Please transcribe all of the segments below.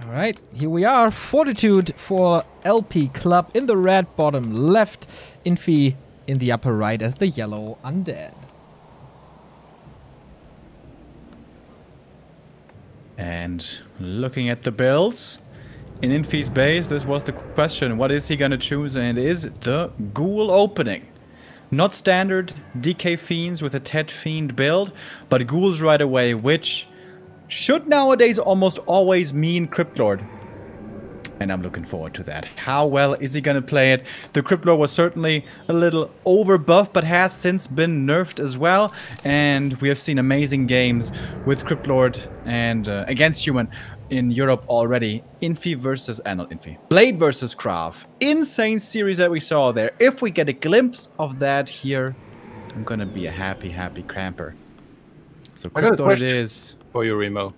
Alright, here we are. Fortitude for LP Club in the red bottom left. Infi in the upper right as the yellow undead. And looking at the builds, in Infi's base, this was the question. What is he going to choose? And it is the Ghoul opening. Not standard DK Fiends with a Tet Fiend build, but Ghouls right away, which should nowadays almost always mean Crypt Lord. And I'm looking forward to that. How well is he going to play it? The Crypt Lord was certainly a little over buffed, but has since been nerfed as well. And we have seen amazing games with Crypt Lord and against Human in Europe already. Infi versus, not Infi, Blade versus Craft. Insane series that we saw there. If we get a glimpse of that here, I'm going to be a happy, happy camper. So Crypt Lord it is. For you, Remo.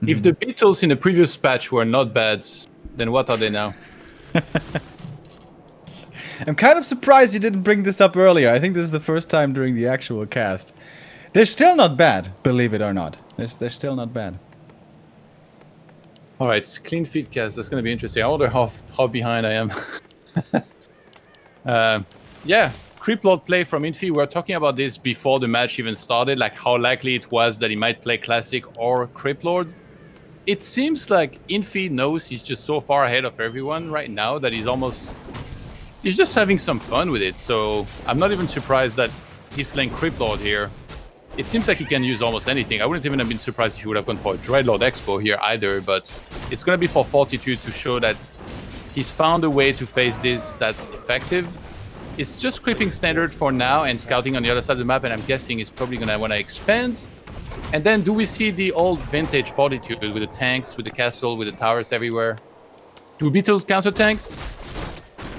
If the Beatles in the previous patch were not bad, then what are they now? I'm kind of surprised you didn't bring this up earlier. I think this is the first time during the actual cast. They're still not bad, believe it or not. They're still not bad. Alright, clean feed cast. That's going to be interesting. I wonder how behind I am. Yeah, Crypt Lord play from Infi. We were talking about this before the match even started, like how likely it was that he might play Classic or Crypt Lord. It seems like Infi knows he's just so far ahead of everyone right now that he's just having some fun with it. So I'm not even surprised that he's playing Crypt Lord here. It seems like he can use almost anything. I wouldn't even have been surprised if he would have gone for a Dreadlord Expo here either, but it's going to be for Fortitude to show that he's found a way to face this that's effective. It's just creeping standard for now and scouting on the other side of the map, and I'm guessing he's probably going to want to expand. And then do we see the old vintage Fortitude with the tanks, with the castle, with the towers everywhere? Do Beatles counter tanks?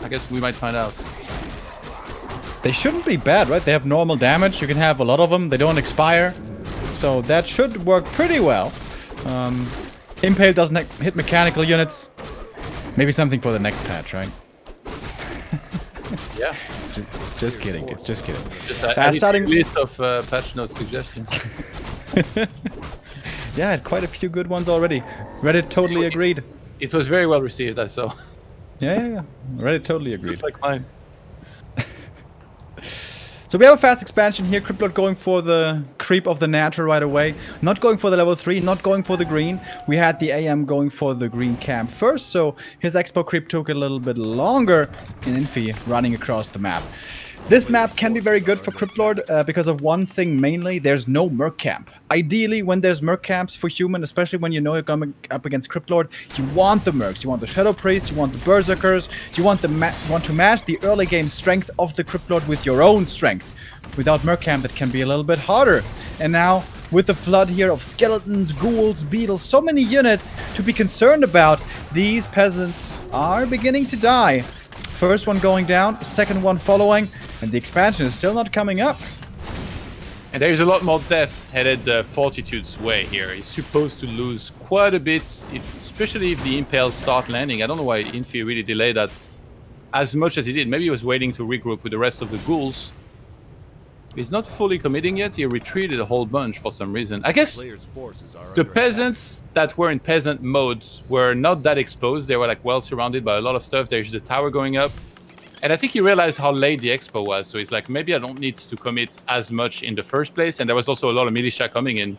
I guess we might find out. They shouldn't be bad, right? They have normal damage. You can have a lot of them. They don't expire. So that should work pretty well. Impale doesn't hit mechanical units. Maybe something for the next patch, right? Yeah. Just kidding. Just kidding. Just starting list of patch note suggestions. Yeah, had quite a few good ones already. Reddit totally agreed. It was very well received, I saw. Yeah. Reddit totally agreed. Just like mine. So we have a fast expansion here. Crypt Lord going for the creep of the natural right away. Not going for the level 3, not going for the green. We had the AM going for the green camp first, so his expo creep took a little bit longer in Infi running across the map. This map can be very good for Crypt Lord because of one thing mainly. There's no Merc camp. Ideally, when there's Merc camps for Human, especially when you know you're coming up against Crypt Lord, you want the Mercs. You want the Shadow Priests, you want the Berserkers, you want to match the early game strength of the Crypt Lord with your own strength. Without Merc camp, that can be a little bit harder. And now, with the flood here of skeletons, ghouls, beetles, so many units to be concerned about, these peasants are beginning to die. First one going down, second one following, and the expansion is still not coming up. And there's a lot more death headed Fortitude's way here. He's supposed to lose quite a bit, especially if the Impales start landing. I don't know why Infi really delayed that as much as he did. Maybe he was waiting to regroup with the rest of the ghouls. He's not fully committing yet. He retreated a whole bunch for some reason. I guess the peasants that were in peasant mode were not that exposed. They were like well surrounded by a lot of stuff. There's the tower going up. And I think he realized how late the expo was. So he's like, maybe I don't need to commit as much in the first place. And there was also a lot of militia coming in.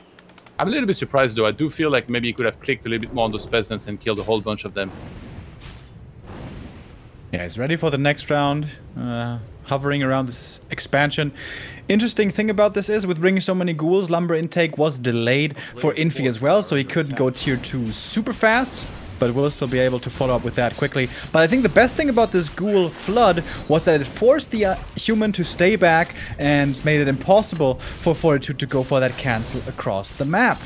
I'm a little bit surprised though. I do feel like maybe he could have clicked a little bit more on those peasants and killed a whole bunch of them. Yeah, he's ready for the next round. Hovering around this expansion. Interesting thing about this is, with bringing so many ghouls, lumber intake was delayed for Infi as well, so he couldn't go tier 2 super fast, but we'll still be able to follow up with that quickly. But I think the best thing about this ghoul flood was that it forced the Human to stay back and made it impossible for Fortitude to go for that cancel across the map.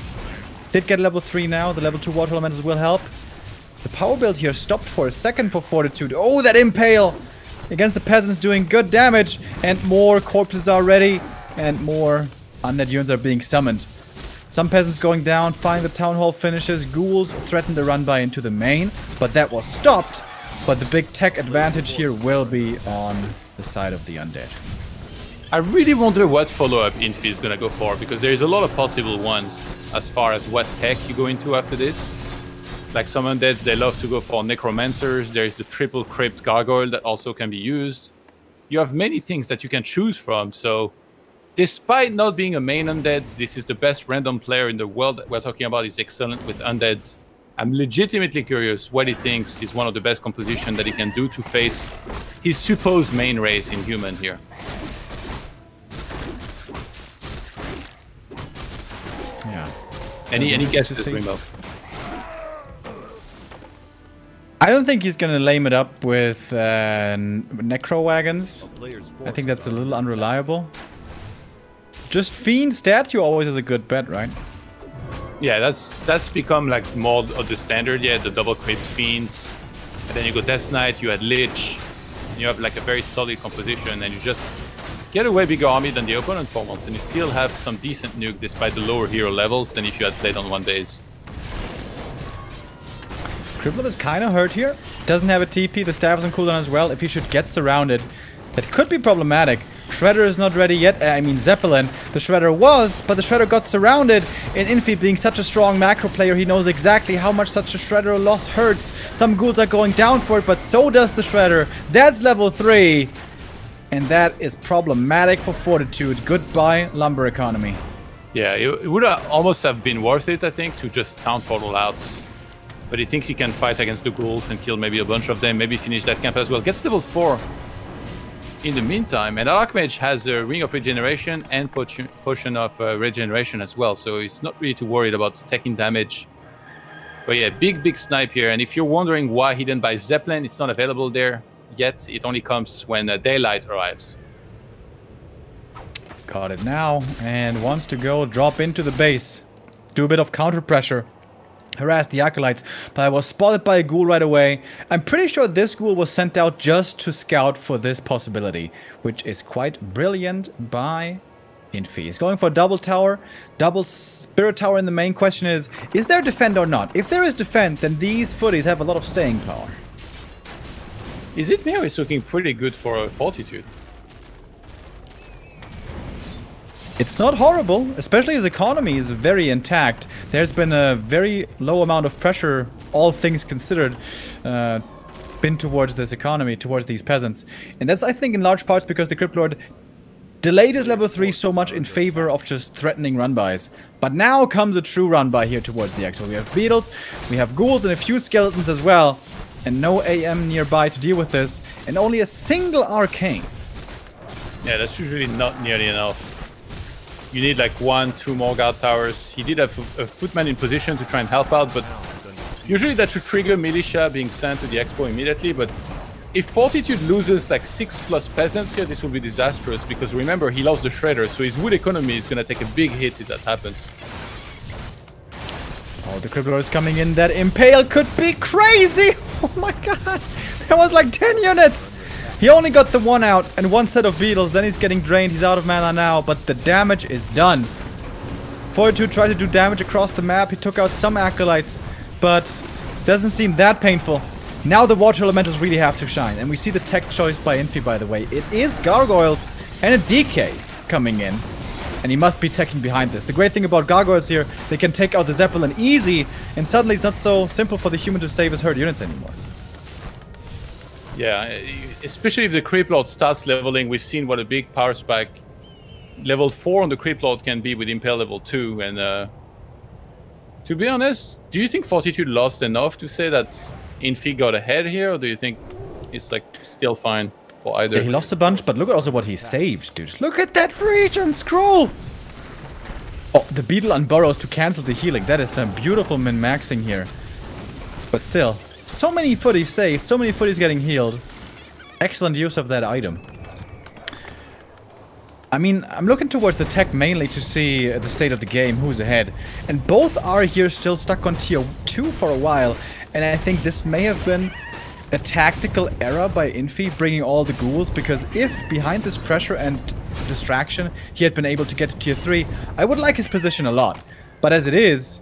Did get level 3 now, the level 2 water elementals will help. The power build here stopped for a second for Fortitude. Oh, that impale! Against the peasants doing good damage, and more corpses are ready, and more undead units are being summoned. Some peasants going down, find the town hall finishes, ghouls threaten the run by into the main, but that was stopped. But the big tech advantage here will be on the side of the undead. I really wonder what follow-up Infi is gonna go for, because there's a lot of possible ones as far as what tech you go into after this. Like some undeads, they love to go for necromancers. There is the triple crypt gargoyle that also can be used. You have many things that you can choose from. So despite not being a main undeads, this is the best random player in the world that we're talking about. Is excellent with undeads. I'm legitimately curious what he thinks is one of the best compositions that he can do to face his supposed main race in human here. Yeah. Any guesses, Rainbow? I don't think he's gonna lame it up with necro wagons. I think that's a little unreliable. Just fiend statue always is a good bet, right? Yeah, that's become like more of the standard. Yeah, the double crit fiends, and then you go Death Knight. You had Lich. You have like a very solid composition, and you just get a way bigger army than the opponent for once, and you still have some decent nuke despite the lower hero levels than if you had played on 1 days. Cripplet is kind of hurt here. Doesn't have a TP. The staff is on cooldown as well. If he should get surrounded, that could be problematic. Shredder is not ready yet. I mean, Zeppelin. The Shredder was, but the Shredder got surrounded. And Infi, being such a strong macro player, he knows exactly how much such a Shredder loss hurts. Some ghouls are going down for it, but so does the Shredder. That's level 3. And that is problematic for Fortitude. Goodbye, lumber economy. Yeah, it would almost have been worth it, I think, to just Town Portal out. But he thinks he can fight against the ghouls and kill maybe a bunch of them, maybe finish that camp as well. Gets level 4 in the meantime. And Archmage has a Ring of Regeneration and Potion of Regeneration as well. So he's not really too worried about taking damage. But yeah, big snipe here. And if you're wondering why he didn't buy Zeppelin, it's not available there yet. It only comes when daylight arrives. Got it now. And wants to go drop into the base. Do a bit of counter pressure. Harass the Acolytes, but I was spotted by a ghoul right away. I'm pretty sure this ghoul was sent out just to scout for this possibility, which is quite brilliant by Infi. He's going for a double tower, double spirit tower, and the main question is there defend or not? If there is defend, then these footies have a lot of staying power. Is it me or is looking pretty good for Fortitude? It's not horrible, especially his economy is very intact. There's been a very low amount of pressure, all things considered, been towards this economy, towards these peasants. And that's, I think, in large parts because the Crypt Lord delayed his level 3 so much in favor of just threatening run-bys. But now comes a true run-by here towards the Exo. We have beetles, we have ghouls, and a few skeletons as well. And no AM nearby to deal with this, and only a single arcane. Yeah, that's usually not nearly enough. You need like 1-2 more guard towers. He did have a footman in position to try and help out, but usually that should trigger militia being sent to the expo immediately. But if Fortitude loses like 6+ peasants here, this will be disastrous because remember, he lost the Shredder, so his wood economy is going to take a big hit if that happens. Oh, the Crypt Lord is coming in. That Impale could be crazy! Oh my god! That was like 10 units! He only got the 1 out and 1 set of beetles, then he's getting drained, he's out of mana now, but the damage is done. Fortitude tried to do damage across the map, he took out some acolytes, but doesn't seem that painful. Now the water elementals really have to shine, and we see the tech choice by Infi, by the way. It is gargoyles and a DK coming in, and he must be teching behind this. The great thing about gargoyles here, they can take out the Zeppelin easy, and suddenly it's not so simple for the human to save his hurt units anymore. Yeah, especially if the Creep Lord starts leveling, we've seen what a big power spike level 4 on the Creep Lord can be with Impale level 2. And to be honest, do you think Fortitude lost enough to say that Infi got ahead here, or do you think it's like still fine for either? Yeah, he lost a bunch, but look at also what he saved, dude. Look at that regen scroll! Oh, the beetle unburrows to cancel the healing. That is some beautiful min-maxing here. But still, so many footies saved, so many footies getting healed. Excellent use of that item. I mean, I'm looking towards the tech mainly to see the state of the game, who's ahead. And both are here still stuck on tier 2 for a while. And I think this may have been a tactical error by Infi, bringing all the ghouls. Because if behind this pressure and distraction, he had been able to get to tier 3, I would like his position a lot. But as it is,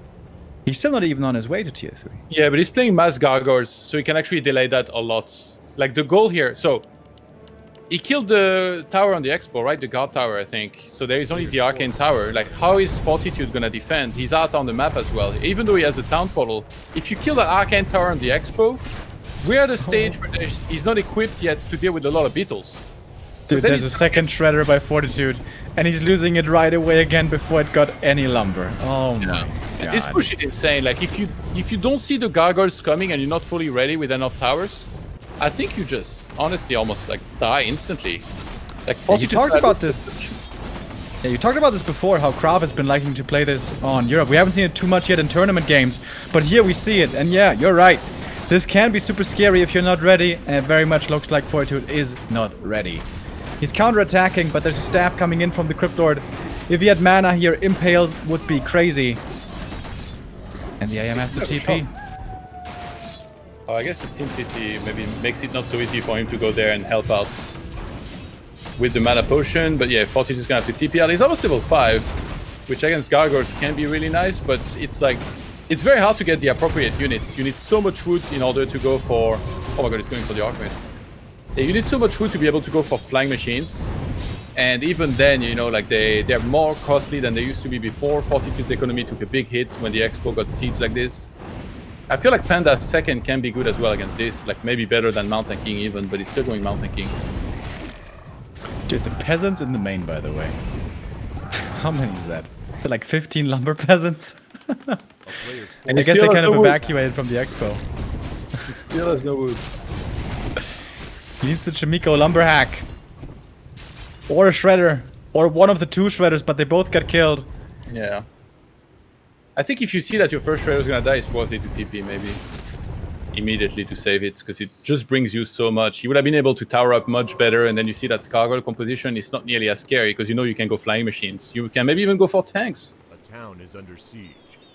he's still not even on his way to tier 3. Yeah, but he's playing mass gargoyles, so he can actually delay that a lot. Like the goal here, so He killed the tower on the expo, right? The guard tower, I think. So there is only the arcane tower. Like, how is Fortitude gonna defend? He's out on the map as well. Even though he has a town portal, if you kill that arcane tower on the expo, we're at a stage where he's not equipped yet to deal with a lot of beetles. Dude, there's a second shredder by Fortitude, and he's losing it right away again before it got any lumber. Oh my god. This push is insane. Like, if you don't see the gargoyles coming and you're not fully ready with enough towers, I think you just honestly almost like die instantly. Like, you talked about this. Yeah, you talked about this before, how Krav has been liking to play this on Europe. We haven't seen it too much yet in tournament games, but here we see it. And yeah, you're right. This can be super scary if you're not ready, and it very much looks like Fortitude is not ready. He's counter-attacking, but there's a staff coming in from the Crypt Lord. If he had mana here, Impales would be crazy. And the AM has to TP. Oh, I guess the SimCity maybe makes it not so easy for him to go there and help out with the mana potion. But yeah, Fortitude is gonna have to TP out. He's almost level 5, which against gargoyles can be really nice, but it's like, it's very hard to get the appropriate units. You need so much wood in order to go for... Oh my god, it's going for the Archmage. Yeah, you need so much wood to be able to go for flying machines. And even then, you know, like they're more costly than they used to be before. Fortitude's economy took a big hit when the Expo got sieged like this. I feel like Panda's second can be good as well against this. Like, maybe better than Mountain King even, but he's still going Mountain King. Dude, the peasants in the main, by the way. How many is that? Is it like 15 lumber peasants? And I guess they kind of evacuated from the expo. Still has no wood. He needs the Chimiko lumber hack. Or a shredder. Or one of the two shredders, but they both got killed. Yeah. I think if you see that your first shredder is gonna die, it's worth it to TP maybe. Immediately to save it, because it just brings you so much. You would have been able to tower up much better, and then you see that gargoyle composition is not nearly as scary, because you know you can go flying machines. You can maybe even go for tanks. A town is under siege.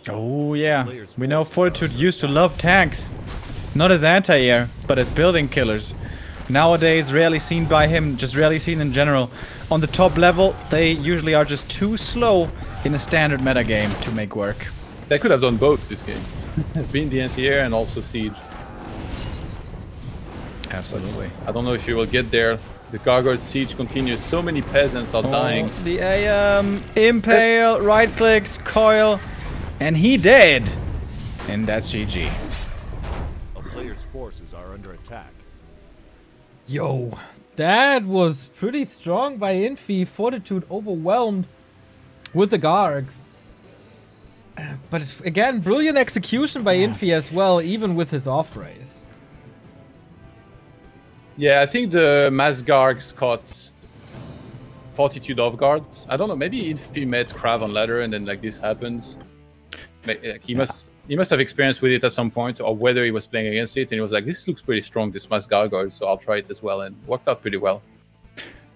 Oh yeah, we know Fortitude used to love tanks. Not as anti-air, but as building killers. Nowadays, rarely seen by him, just rarely seen in general. On the top level, they usually are just too slow in a standard meta game to make work. They could have done both this game. Being the anti-air and also siege. Absolutely. I don't know if you will get there. The gargoyle siege continues. So many peasants are dying. The AM, impale, right clicks, coil, and he dead. And that's GG. A player's forces are under attack. Yo, that was pretty strong by Infi. Fortitude overwhelmed with the Gargs. But again, brilliant execution by Infi as well, even with his off race. Yeah, I think the mass Gargs caught Fortitude off guard. I don't know, maybe Infi met Krav on ladder and then like this happens. He must have experience with it at some point, or whether he was playing against it and he was like, this looks pretty strong, this mass gargoyle, so I'll try it as well, and worked out pretty well.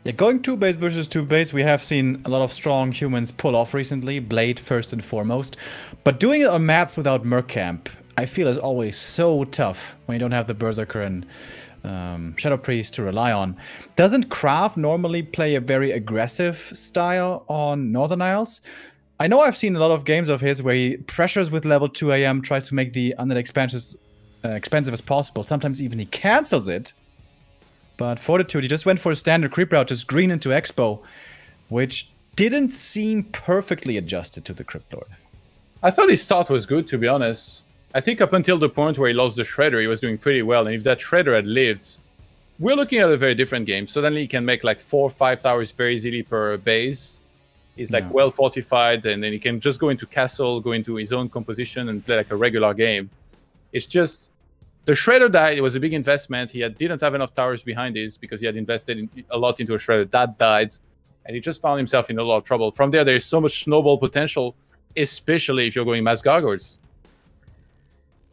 Yeah, going 2-base versus 2-base, we have seen a lot of strong humans pull off recently, Blade first and foremost. But doing it on maps without Merc Camp, I feel is always so tough when you don't have the Berserker and Shadow Priest to rely on. Doesn't Krav normally play a very aggressive style on Northern Isles? I know I've seen a lot of games of his where he pressures with level 2 AM, tries to make the undead expansions expensive as possible. Sometimes even he cancels it. But Fortitude, he just went for a standard creep route, just green into Expo, which didn't seem perfectly adjusted to the Crypt Lord. I thought his start was good, to be honest. I think up until the point where he lost the Shredder, he was doing pretty well. And if that Shredder had lived, we're looking at a very different game. Suddenly he can make like 4 or 5 towers very easily per base. He's like well fortified, and then he can just go into castle, go into his own composition and play like a regular game. It's just... The Shredder died. It was a big investment. He didn't have enough towers behind this because he had invested a lot into a Shredder. That died. And he just found himself in a lot of trouble. From there, there's so much snowball potential, especially if you're going mass gargoyles.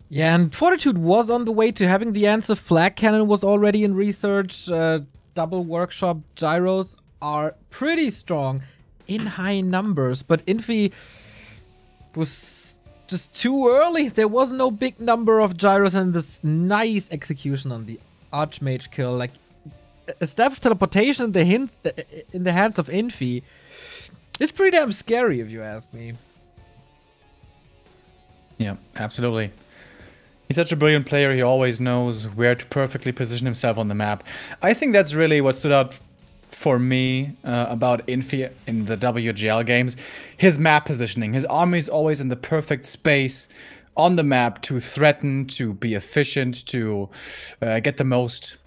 Yeah, and Fortitude was on the way to having the answer. Flag Cannon was already in research. Double Workshop Gyros are pretty strong in high numbers. But Infi was just too early. There was no big number of gyros, and this nice execution on the Archmage kill. Like a staff of teleportation in the hands of Infi is pretty damn scary, if you ask me. Yeah, absolutely. He's such a brilliant player. He always knows where to perfectly position himself on the map. I think that's really what stood out for me about Infi in the WGL games. His map positioning. His army is always in the perfect space on the map to threaten, to be efficient, to get the most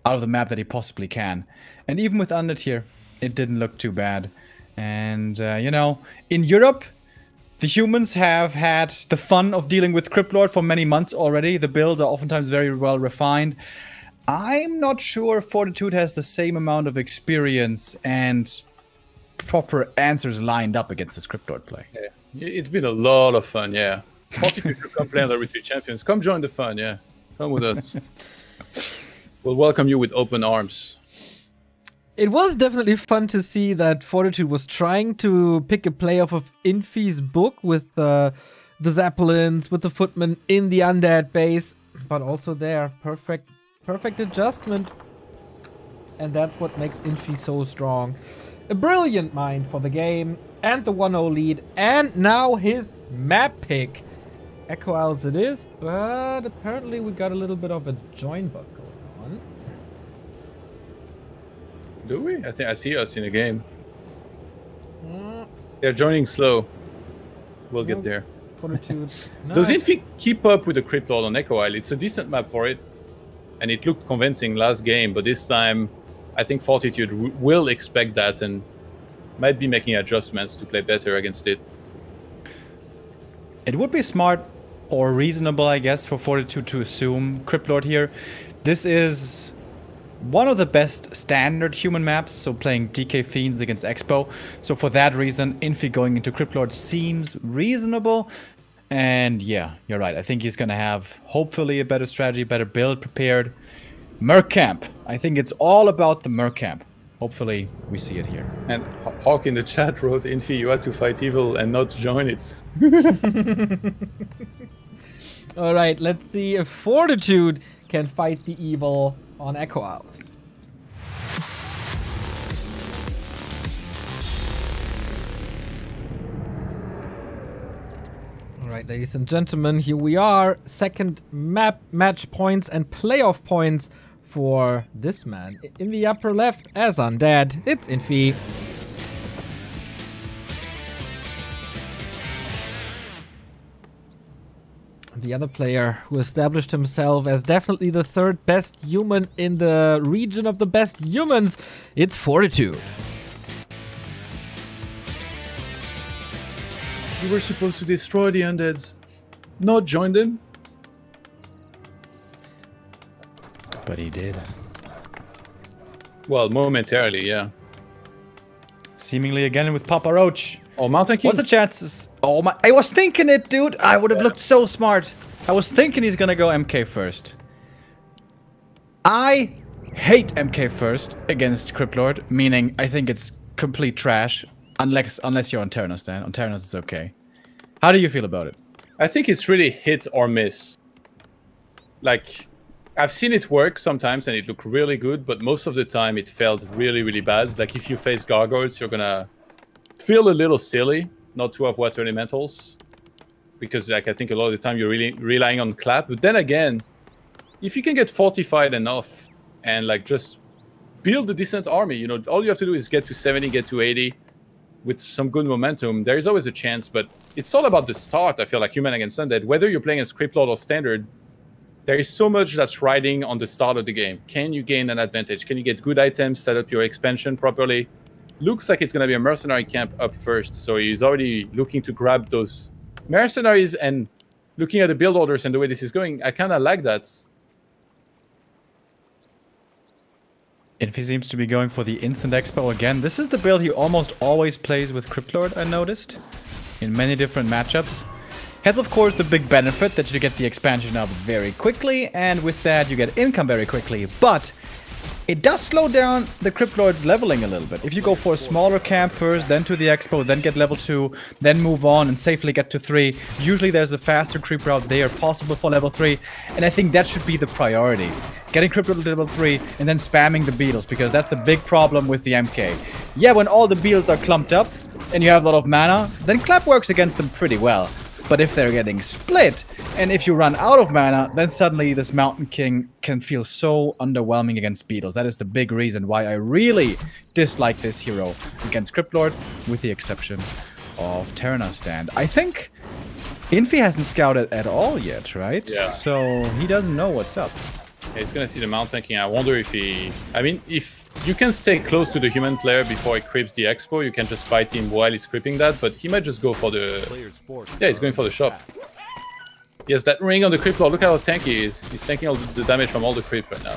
out of the map that he possibly can. And even with Undertier, it didn't look too bad. And, you know, in Europe, the humans have had the fun of dealing with Cryptlord for many months already. The builds are oftentimes very well refined. I'm not sure Fortitude has the same amount of experience and proper answers lined up against this Cryptlord play. Yeah, it's been a lot of fun, yeah. Fortitude should come play on the WC3 Champions. Come join the fun, yeah. Come with us. We'll welcome you with open arms. It was definitely fun to see that Fortitude was trying to pick a play off of Infi's book with the Zeppelins, with the Footmen in the Undead base, but also there, perfect adjustment. And that's what makes Infi so strong. A brilliant mind for the game, and the 1-0 lead, and now his map pick. Echo Isles it is, but apparently we got a little bit of a join bug going on. Do we? I think I see us in the game. They're joining slow. We'll get there. Fortitude. Does Infi keep up with the Cryptlord on Echo Isle? It's a decent map for it. And it looked convincing last game, but this time I think Fortitude will expect that and might be making adjustments to play better against it. It would be smart or reasonable, I guess, for Fortitude to assume Cryptlord here. This is one of the best standard human maps, so playing DK Fiends against Expo. So for that reason, Infi going into Cryptlord seems reasonable. And yeah, you're right. I think he's going to have, hopefully, a better strategy, better build prepared. Merc Camp. I think it's all about the Merc Camp. Hopefully, we see it here. And Hawk in the chat wrote, Infi, you had to fight evil and not join it. Alright, let's see if Fortitude can fight the evil on Echo Isles. Alright, ladies and gentlemen, here we are. Second match points and playoff points for this man. In the upper left, as undead, it's Infi. The other player who established himself as definitely the third best human in the region of the best humans, it's Fortitude. You were supposed to destroy the undeads, not join them. But he did. Well, momentarily, yeah. Seemingly again with Papa Roach. Oh, Mountain King. What's the chances? Oh my, I was thinking it, dude. I would have looked so smart. I was thinking he's gonna go MK first. I hate MK first against Cryptlord, meaning I think it's complete trash. Unless you're on Terranos, then. On Terranos it's okay. How do you feel about it? I think it's really hit or miss. Like, I've seen it work sometimes and it looked really good, but most of the time it felt really, really bad. Like, if you face gargoyles, you're gonna feel a little silly not to have water elementals. Because, like, I think a lot of the time you're really relying on clap. But then again, if you can get fortified enough and, like, just build a decent army, you know, all you have to do is get to 70, get to 80 with some good momentum. There is always a chance, but it's all about the start, I feel like, human against undead. Whether you're playing as Cryptlord or standard, there is so much that's riding on the start of the game. Can you gain an advantage? Can you get good items, set up your expansion properly? Looks like it's going to be a mercenary camp up first, so he's already looking to grab those mercenaries. And looking at the build orders and the way this is going, I kind of like that. Infi seems to be going for the instant expo again. This is the build he almost always plays with Cryptlord, I noticed, in many different matchups. Has, of course, the big benefit that you get the expansion up very quickly, and with that you get income very quickly, but it does slow down the Cryptlord's leveling a little bit. If you go for a smaller camp first, then to the expo, then get level 2, then move on and safely get to 3, usually there's a faster creep route there possible for level 3, and I think that should be the priority. Getting Cryptlord to level 3 and then spamming the beetles, because that's the big problem with the MK. Yeah, when all the beetles are clumped up and you have a lot of mana, then clap works against them pretty well. But if they're getting split, and if you run out of mana, then suddenly this Mountain King can feel so underwhelming against beetles. That is the big reason why I really dislike this hero against Crypt Lord, with the exception of Terna Stand. I think Infi hasn't scouted at all yet, right? Yeah. So he doesn't know what's up. Yeah, he's gonna see the Mountain King. I wonder if he... I mean, if you can stay close to the human player before he creeps the expo, you can just fight him while he's creeping that, but he might just go for the... Yeah, he's going for the shop. He has that ring on the creep lord. Look how tanky he is. He's tanking all the damage from all the creep right now.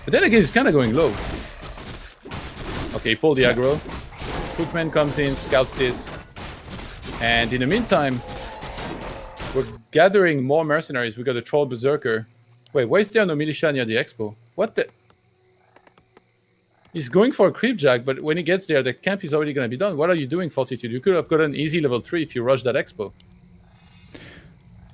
But then again, he's kind of going low. Okay, he pulled the aggro. Footman comes in, scouts this. And in the meantime, we're gathering more mercenaries. We got a Troll Berserker. Wait, why is there no militia near the expo? What the... He's going for a creep jack, but when he gets there, the camp is already going to be done. What are you doing, Fortitude? You could have got an easy level 3 if you rushed that expo.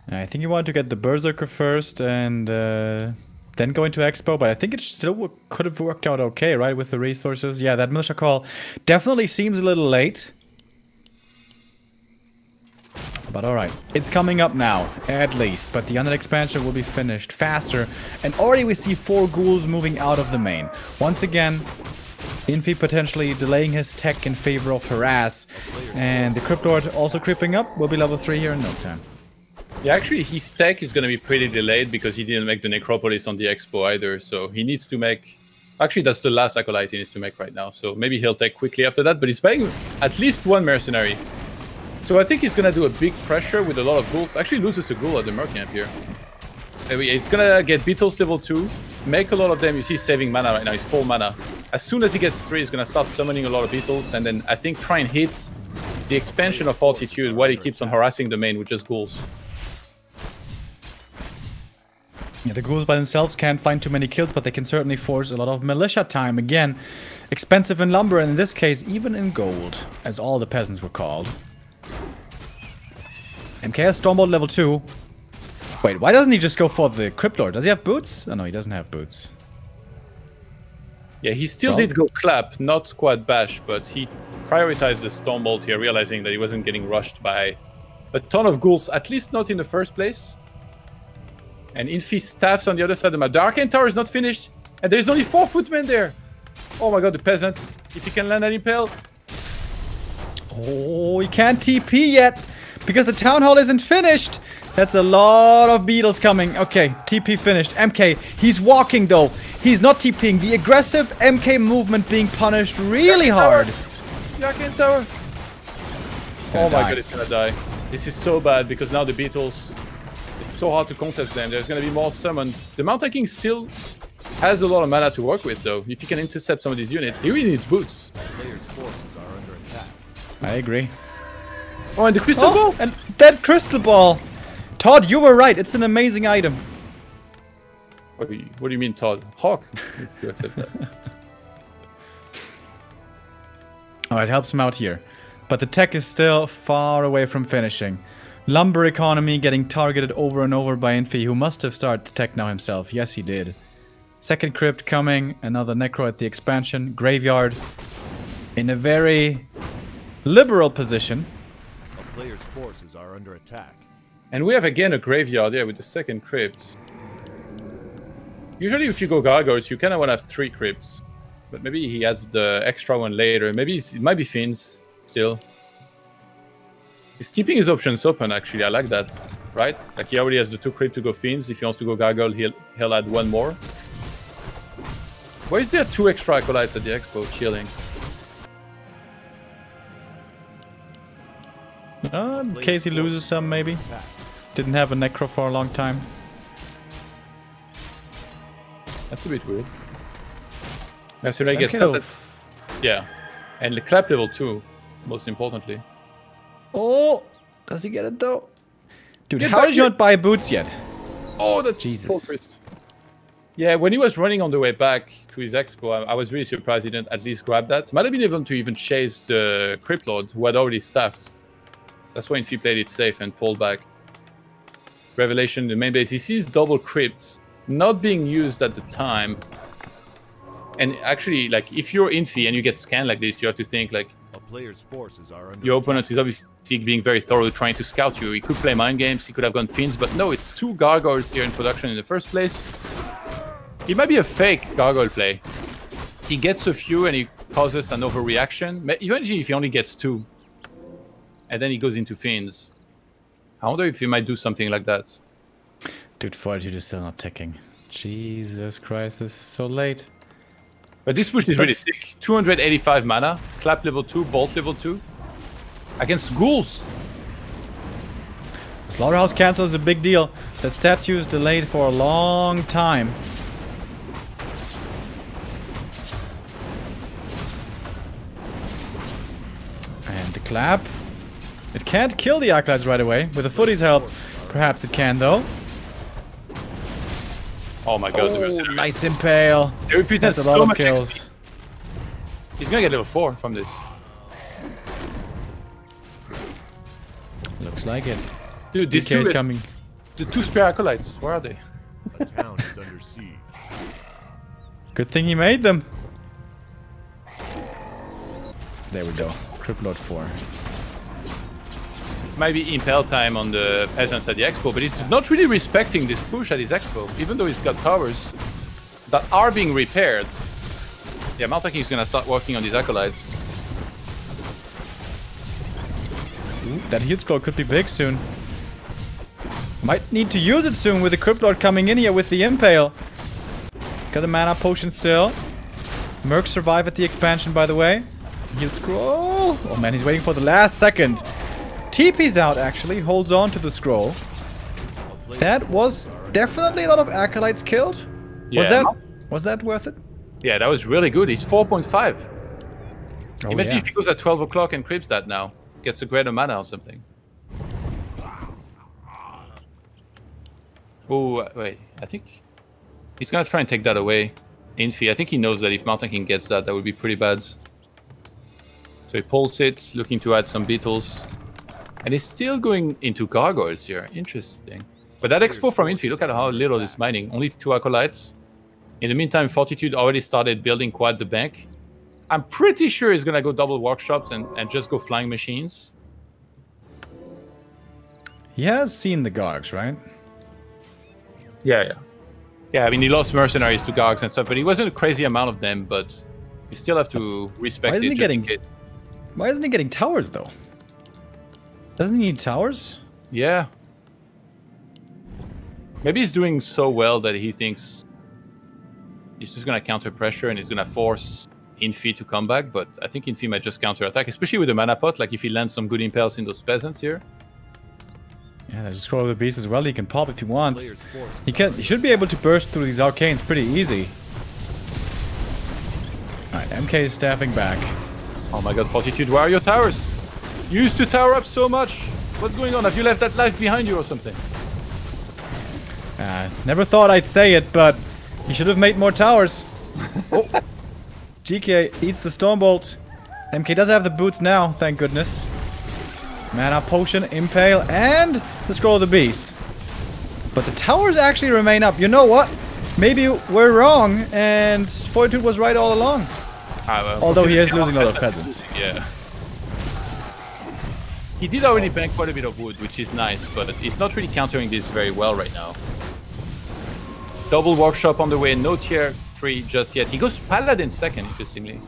I think you want to get the Berserker first and then go into Expo, but I think it still could have worked out okay, right, with the resources. Yeah, that militia call definitely seems a little late. But alright, it's coming up now, at least. But the Undead expansion will be finished faster. And already we see 4 ghouls moving out of the main. Once again, Infi potentially delaying his tech in favor of Harass. And the Crypt Lord also creeping up. Will be level 3 here in no time. Yeah, actually, his tech is going to be pretty delayed because he didn't make the Necropolis on the Expo either. So he needs to make... Actually, that's the last Acolyte he needs to make right now. So maybe he'll take quickly after that. But he's buying at least 1 mercenary. So I think he's going to do a big pressure with a lot of ghouls. Actually loses a ghoul at the Merc Camp here. He's going to get Beetles level 2. Make a lot of them. You see saving mana right now. He's full mana. As soon as he gets 3, he's going to start summoning a lot of Beetles. And then I think try and hit the expansion of Fortitude while he keeps on harassing the main with just ghouls. Yeah, the ghouls by themselves can't find too many kills, but they can certainly force a lot of militia time. Again, expensive in lumber, and in this case, even in gold, as all the peasants were called. MK has Stormbolt level 2. Wait, why doesn't he just go for the Crypt Lord? Does he have boots? Oh no, he doesn't have boots. Yeah, he still did go clap, not quad bash, but he prioritized the Stormbolt here, realizing that he wasn't getting rushed by a ton of ghouls, at least not in the first place. And Infi staffs on the other side of the map. The Arcane Tower is not finished, and there's only 4 footmen there. Oh my god, the peasants. If he can land an Impale. Oh, he can't TP yet, because the Town Hall isn't finished. That's a lot of beetles coming. Okay, TP finished. MK, he's walking though. He's not TPing. The aggressive MK movement being punished really hard. The Arcane Tower. Oh my god, it's gonna die. This is so bad, because now the beetles... so hard to contest them. There's going to be more summons. The Mountain King still has a lot of mana to work with, though. If he can intercept some of these units, he really needs boots. I agree. Oh, and the crystal ball! And that crystal ball! Todd, you were right. It's an amazing item. What do you mean, Todd? Hawk. You accept that. Oh, it helps him out here. But the tech is still far away from finishing. Lumber economy getting targeted over and over by Infi, who must have started the tech now himself. Yes, he did. Second crypt coming, another necro at the expansion. Graveyard in a very liberal position. A player's forces are under attack. And we have again a graveyard there with the second crypt. Usually if you go gargoyles, you kind of want to have 3 crypts. But maybe he adds the extra one later. Maybe it might be Fiends still. He's keeping his options open, actually. I like that, right? Like, he already has the 2 crypt to go Fiends. If he wants to go Gargoyle, he'll add 1 more. Why is there 2 extra Acolytes at the Expo chilling? In case he loses some, maybe. Didn't have a Necro for a long time. That's a bit weird. As soon as he gets clapped, yeah. And the clap level 2, most importantly. Oh, does he get it though? Dude, how did you not buy boots yet? Oh, that's Jesus. Yeah, when he was running on the way back to his expo, I was really surprised he didn't at least grab that. Might have been able to even chase the Crypt Lord, who had already staffed. That's why Infi played it safe and pulled back. Revelation, the main base, he sees double crypts not being used at the time. And actually, like, if you're Infi and you get scanned like this, you have to think, like, player's forces are under Your attack. opponent is obviously being very thorough, trying to scout you. He could play mind games, he could have gone Fiends, but no, it's 2 Gargoyles here in production in the first place. It might be a fake Gargoyle play. He gets a few and he causes an overreaction. Eventually, if he only gets 2, and then he goes into Fiends. I wonder if he might do something like that. Dude, Fortitude is still not ticking. Jesus Christ, this is so late. But this push is really sick. 285 mana, Clap level 2, Bolt level 2. Against Ghouls. Slaughterhouse cancel is a big deal. That statue is delayed for a long time. And the Clap. It can't kill the Acolytes right away. With the Footy's help, perhaps it can though. Oh my god, Oh, nice impale. They represent That's a lot so of much kills. XP. He's gonna get level 4 from this. Looks like it. Dude, this DK is two coming. the 2 spare Acolytes, where are they? A town is under siege. Good thing he made them. There we go. Crypt Lord 4. Might be impale time on the peasants at the expo, but he's not really respecting this push at his expo, even though he's got towers that are being repaired. Yeah, Maltaki is gonna start working on these Acolytes. That heal scroll could be big soon. Might need to use it soon with the Crypt Lord coming in here with the impale. He's got a mana potion still. Mercs survive at the expansion, by the way. Heal scroll. Oh man, he's waiting for the last second. TP's out actually, holds on to the scroll. That was definitely a lot of Acolytes killed. Yeah. Was that worth it? Yeah, that was really good. He's 4.5. Oh, Imagine yeah. if he goes at 12 o'clock and creeps that now. Gets a greater mana or something. Oh, wait. I think he's gonna try and take that away. Infi. I think he knows that if Mountain King gets that, that would be pretty bad. So he pulls it, looking to add some beetles. And he's still going into Gargoyles here. Interesting. But that expo from Infi, look at how little is mining. Only 2 Acolytes. In the meantime, Fortitude already started building quite the bank. I'm pretty sure he's gonna go double workshops and just go flying machines. He has seen the Gargs, right? Yeah. Yeah, I mean, he lost mercenaries to Gargs and stuff, but it wasn't a crazy amount of them, but you still have to respect Why isn't it. he just in getting- case. Why isn't he getting towers though? Doesn't he need towers? Yeah. Maybe he's doing so well that he thinks he's just gonna counter pressure and he's gonna force Infi to come back, but I think Infi might just counter attack, especially with the mana pot, like if he lands some good impales in those peasants here. Yeah, there's a Scroll of the Beast as well. He can pop if he wants. Player's forces He should be able to burst through these arcanes pretty easy. Alright, MK is staffing back. Oh my god, Fortitude, where are your towers? You used to tower up so much. What's going on? Have you left that life behind you or something? Never thought I'd say it, but he should have made more towers. Oh. GK eats the Stormbolt. MK does have the boots now, thank goodness. Mana potion, impale, and the Scroll of the Beast. But the towers actually remain up. You know what? Maybe we're wrong, and Fortitude was right all along. Although he is losing a lot of peasants. Yeah. He did already bank quite a bit of wood, which is nice, but he's not really countering this very well right now. Double workshop on the way, no tier 3 just yet. He goes Paladin second, interestingly.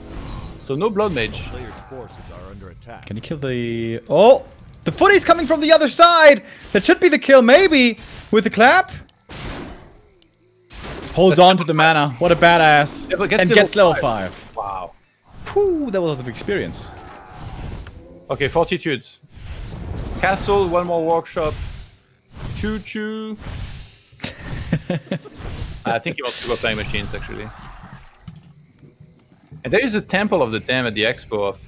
So no Blood Mage. player's forces are under attack. Can he kill the... Oh! The Footy's coming from the other side! That should be the kill, maybe! With the clap? Holds on to the mana. What a badass. Yeah, but gets and level gets level 5. 5. Wow. Whew, that was a lot of experience. Okay, Fortitude. Castle, one more workshop. Choo choo. I think he wants to go playing machines, actually. And there is a Temple of the Dam at the expo of...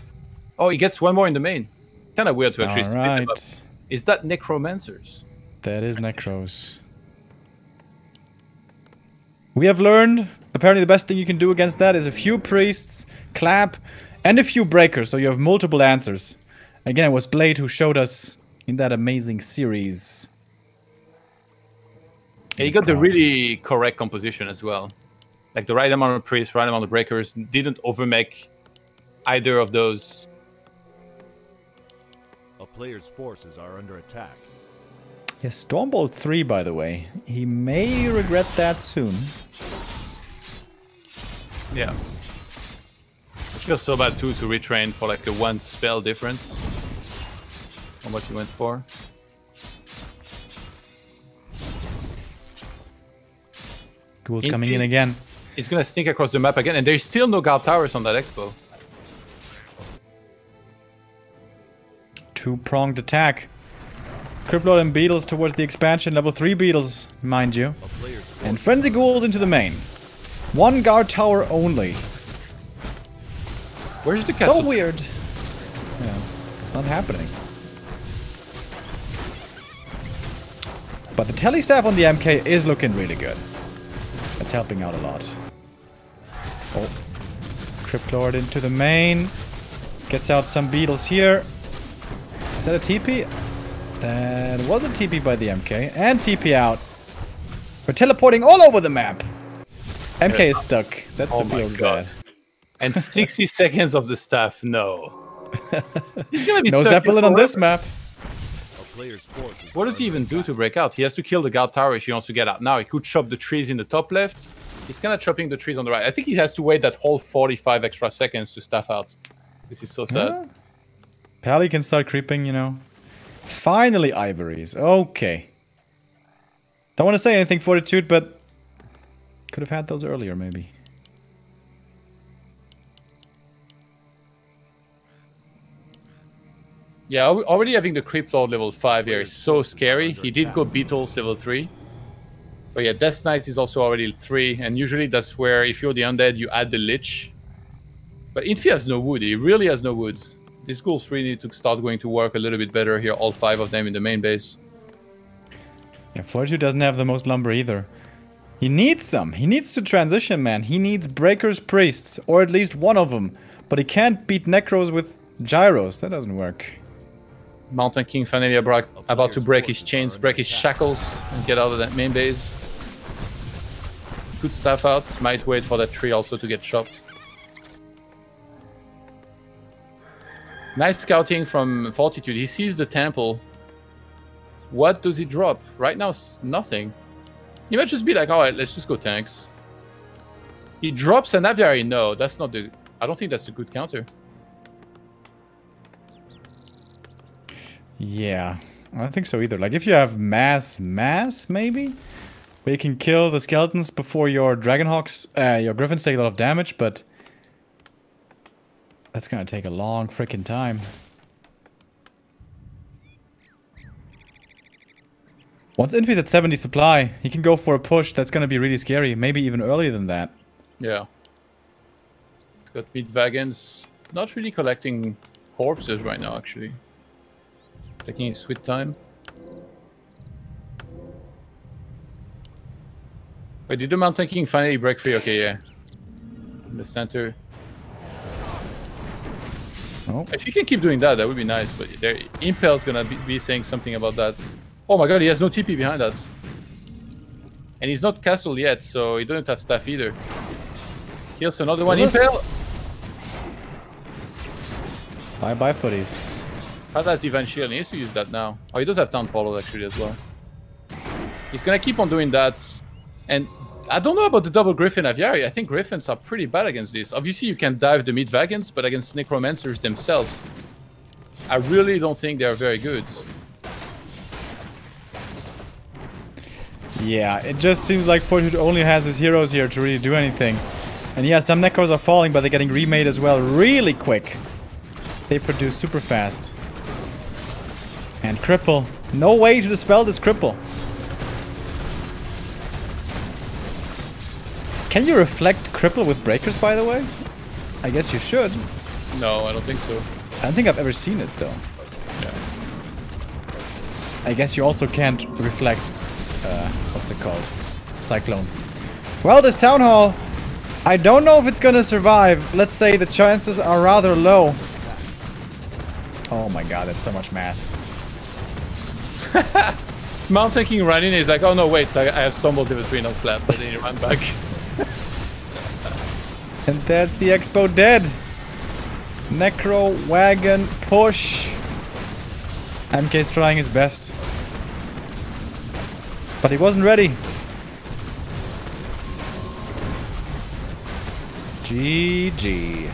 Oh, he gets one more in the main. Kind of weird to actually split them up. Alright. Is that Necromancers? That is Necros. We have learned, apparently the best thing you can do against that is a few priests, clap, and a few breakers, so you have multiple answers. Again, it was Blade who showed us in that amazing series. And he got the really correct composition as well. Like the right amount of priests, right amount of breakers, didn't overmake either of those player's forces are under attack. Yes, Stormbolt 3, by the way. He may regret that soon. Yeah. It feels so bad too to retrain for like a one spell difference on what you went for. Ghoul's coming in again. He's gonna sneak across the map again, and there's still no guard towers on that expo. Two-pronged attack. Criplord and Beetles towards the expansion. Level 3 Beetles, mind you. And Frenzy Ghouls into the main. One guard tower only. Where's the castle? So weird. Yeah, it's not happening. But the telestaff on the MK is looking really good. That's helping out a lot. Oh. Cryptlord into the main. Gets out some Beetles here. Is that a TP? That was a TP by the MK. And TP out. We're teleporting all over the map. MK is stuck. That's Oh a my field god. bad. And 60 seconds of the staff, no. He's gonna be No stuck Zeppelin here on this forever. map. A player's forces What are does he under even do attack. to break out? He has to kill the guard tower if he wants to get out. Now he could chop the trees in the top left. He's kind of chopping the trees on the right. I think he has to wait that whole 45 extra seconds to staff out. This is so sad. Yeah. Pally can start creeping, you know. Finally, ivories. Okay. Don't want to say anything, Fortitude, but could have had those earlier, maybe. Yeah, already having the Creep Lord level 5 here is so scary. He did go Beetles level 3. But yeah, Death Knight is also already 3. And usually that's where, if you're the Undead, you add the Lich. But Infi has no wood. He really has no wood. These ghouls really need to start going to work a little bit better here. All 5 of them in the main base. Yeah, Fortitude doesn't have the most lumber either. He needs some. He needs to transition, man. He needs Breakers Priests, or at least one of them. But he can't beat Necros with Gyros. That doesn't work. Mountain King finally about to break his chains, break his shackles, and get out of that main base. Good stuff out. Might wait for that tree also to get chopped. Nice scouting from Fortitude. He sees the temple. What does he drop? Right now, nothing. He might just be like, alright, let's just go tanks. He drops an aviary. No, that's not the... I don't think that's a good counter. Yeah, I don't think so either. Like, if you have mass, maybe? Where you can kill the skeletons before your Dragonhawks, your Griffins take a lot of damage, but... that's gonna take a long freaking time. Once Infi's at 70 supply, he can go for a push. That's gonna be really scary. Maybe even earlier than that. Yeah. It's got meat wagons. Not really collecting corpses right now, actually. Taking his sweet time. Wait, did the Mountain King finally break free? Okay, yeah. In the center. Oh. If you can keep doing that, that would be nice. But there, Impel's gonna be saying something about that. Oh my god, he has no TP behind that. And he's not castle yet, so he doesn't have staff either. Kills another one. Impel! Bye-bye, footies. How does Divine Shield? He needs to use that now. Oh, he does have Town Portal actually as well. He's gonna keep on doing that. And I don't know about the double Griffin Aviary. I think Griffins are pretty bad against this. Obviously, you can dive the Meat Wagons, but against Necromancers themselves, I really don't think they are very good. Yeah, it just seems like Fortitude only has his heroes here to really do anything. And yeah, some Necros are falling, but they're getting remade as well really quick. They produce super fast. And Cripple. No way to dispel this Cripple. Can you reflect Cripple with Breakers, by the way? I guess you should. No, I don't think so. I don't think I've ever seen it, though. Yeah. I guess you also can't reflect... what's it called? Cyclone. Well, this Town Hall... I don't know if it's gonna survive. Let's say the chances are rather low. Oh my god, that's so much mass. Mountain King running is like, oh no, wait, I have stumbled level 3 not flat, but then he ran back. And that's the Expo dead. Necro wagon push. MK's trying his best. But he wasn't ready. GG.